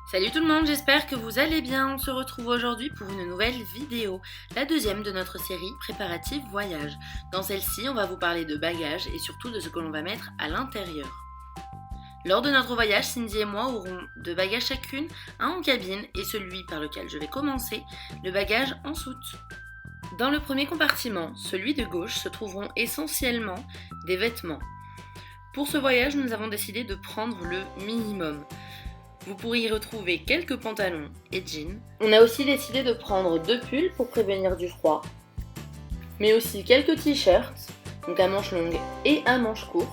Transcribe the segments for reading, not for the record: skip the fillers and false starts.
Salut tout le monde, j'espère que vous allez bien. On se retrouve aujourd'hui pour une nouvelle vidéo, la deuxième de notre série préparative voyage. Dans celle-ci, on va vous parler de bagages et surtout de ce que l'on va mettre à l'intérieur. Lors de notre voyage, Cindy et moi aurons deux bagages chacune, un en cabine et celui par lequel je vais commencer, le bagage en soute. Dans le premier compartiment, celui de gauche, se trouveront essentiellement des vêtements. Pour ce voyage, nous avons décidé de prendre le minimum. Vous pourrez y retrouver quelques pantalons et jeans. On a aussi décidé de prendre 2 pulls pour prévenir du froid, mais aussi quelques t-shirts, donc à manches longues et à manches courtes.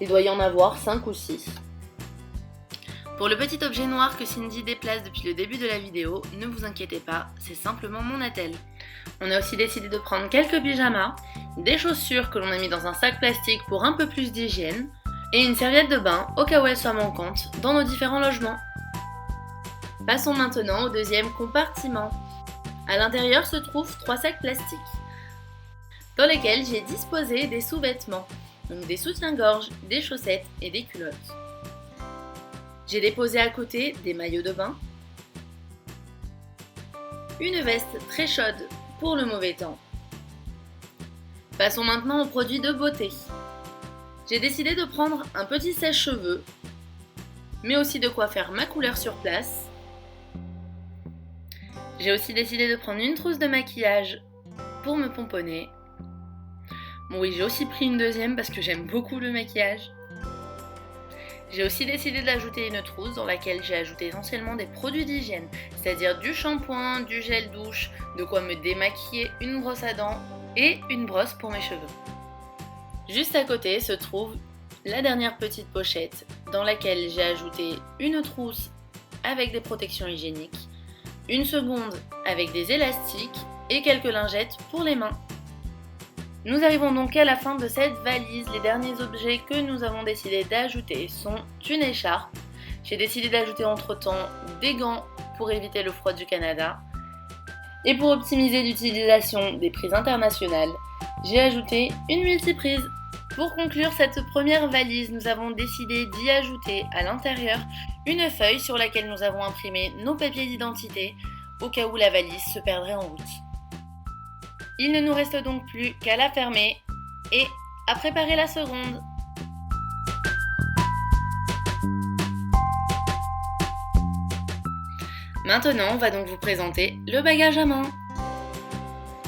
Il doit y en avoir 5 ou 6. Pour le petit objet noir que Cindy déplace depuis le début de la vidéo, ne vous inquiétez pas, c'est simplement mon attelle. On a aussi décidé de prendre quelques pyjamas, des chaussures que l'on a mis dans un sac plastique pour un peu plus d'hygiène, et une serviette de bain au cas où elle soit manquante dans nos différents logements. Passons maintenant au deuxième compartiment. À l'intérieur se trouvent 3 sacs plastiques dans lesquels j'ai disposé des sous-vêtements, donc des soutiens-gorge, des chaussettes et des culottes. J'ai déposé à côté des maillots de bain, une veste très chaude pour le mauvais temps. Passons maintenant aux produits de beauté. J'ai décidé de prendre un petit sèche-cheveux, mais aussi de quoi faire ma couleur sur place. J'ai aussi décidé de prendre une trousse de maquillage pour me pomponner. Bon oui, j'ai aussi pris une deuxième parce que j'aime beaucoup le maquillage. J'ai aussi décidé d'ajouter une trousse dans laquelle j'ai ajouté essentiellement des produits d'hygiène, c'est-à-dire du shampoing, du gel douche, de quoi me démaquiller, une brosse à dents et une brosse pour mes cheveux. Juste à côté se trouve la dernière petite pochette dans laquelle j'ai ajouté une trousse avec des protections hygiéniques, une seconde avec des élastiques et quelques lingettes pour les mains. Nous arrivons donc à la fin de cette valise. Les derniers objets que nous avons décidé d'ajouter sont une écharpe. J'ai décidé d'ajouter entre-temps des gants pour éviter le froid du Canada. Et pour optimiser l'utilisation des prises internationales, j'ai ajouté une multiprise. Pour conclure cette première valise, nous avons décidé d'y ajouter à l'intérieur une feuille sur laquelle nous avons imprimé nos papiers d'identité au cas où la valise se perdrait en route. Il ne nous reste donc plus qu'à la fermer et à préparer la seconde. Maintenant, on va donc vous présenter le bagage à main.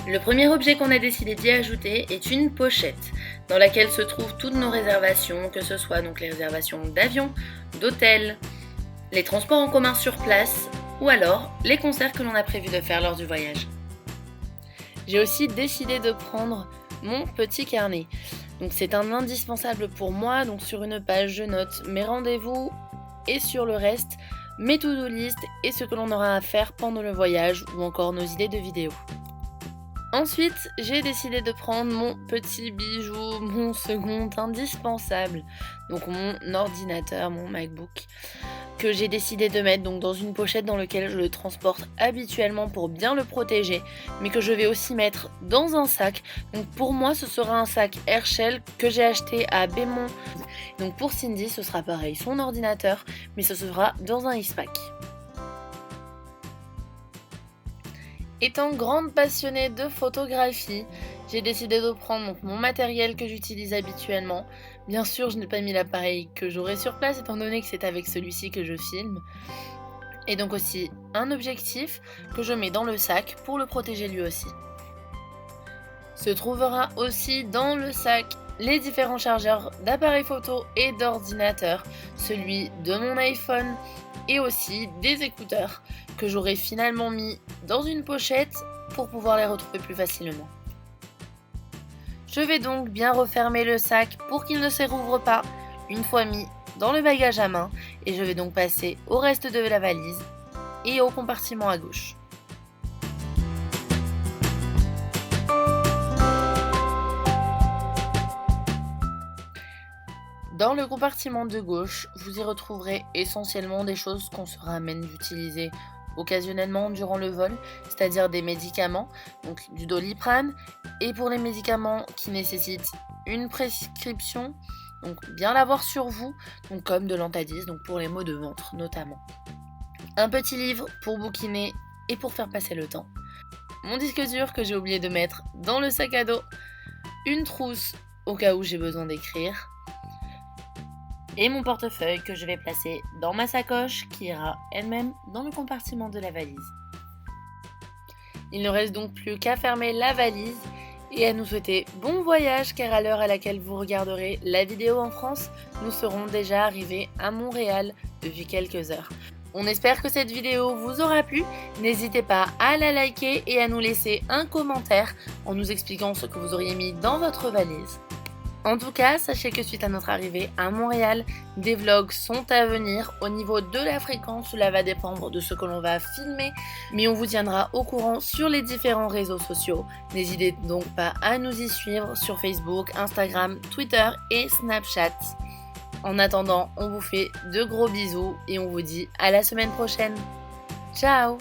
Le premier objet qu'on a décidé d'y ajouter est une pochette dans laquelle se trouvent toutes nos réservations, que ce soit donc les réservations d'avion, d'hôtel, les transports en commun sur place ou alors les concerts que l'on a prévu de faire lors du voyage. J'ai aussi décidé de prendre mon petit carnet. Donc c'est un indispensable pour moi, donc sur une page je note mes rendez-vous et sur le reste mes to-do list et ce que l'on aura à faire pendant le voyage ou encore nos idées de vidéos. Ensuite, j'ai décidé de prendre mon petit bijou, mon second indispensable, donc mon ordinateur, mon MacBook, que j'ai décidé de mettre donc dans une pochette dans laquelle je le transporte habituellement pour bien le protéger, mais que je vais aussi mettre dans un sac. Donc pour moi, ce sera un sac Herschel que j'ai acheté à Bémont. Donc pour Cindy, ce sera pareil, son ordinateur, mais ce sera dans un Eastpak. Étant grande passionnée de photographie, j'ai décidé de prendre mon matériel que j'utilise habituellement. Bien sûr, je n'ai pas mis l'appareil que j'aurai sur place étant donné que c'est avec celui-ci que je filme. Et donc aussi un objectif que je mets dans le sac pour le protéger lui aussi. Se trouvera aussi dans le sac les différents chargeurs d'appareils photo et d'ordinateur, celui de mon iPhone et aussi des écouteurs que j'aurai finalement mis dans une pochette pour pouvoir les retrouver plus facilement. Je vais donc bien refermer le sac pour qu'il ne se rouvre pas une fois mis dans le bagage à main et je vais donc passer au reste de la valise et au compartiment à gauche. Dans le compartiment de gauche, vous y retrouverez essentiellement des choses qu'on se ramène d'utiliser occasionnellement durant le vol, c'est-à-dire des médicaments, donc du Doliprane, et pour les médicaments qui nécessitent une prescription, donc bien l'avoir sur vous, donc comme de l'Antadis, donc pour les maux de ventre notamment. un petit livre pour bouquiner et pour faire passer le temps, mon disque dur que j'ai oublié de mettre dans le sac à dos, une trousse au cas où j'ai besoin d'écrire, et mon portefeuille que je vais placer dans ma sacoche qui ira elle-même dans le compartiment de la valise. Il ne reste donc plus qu'à fermer la valise et à nous souhaiter bon voyage, car à l'heure à laquelle vous regarderez la vidéo en France, nous serons déjà arrivés à Montréal depuis quelques heures. On espère que cette vidéo vous aura plu. N'hésitez pas à la liker et à nous laisser un commentaire en nous expliquant ce que vous auriez mis dans votre valise. En tout cas, sachez que suite à notre arrivée à Montréal, des vlogs sont à venir. Au niveau de la fréquence, cela va dépendre de ce que l'on va filmer, mais on vous tiendra au courant sur les différents réseaux sociaux. N'hésitez donc pas à nous y suivre sur Facebook, Instagram, Twitter et Snapchat. En attendant, on vous fait de gros bisous et on vous dit à la semaine prochaine. Ciao!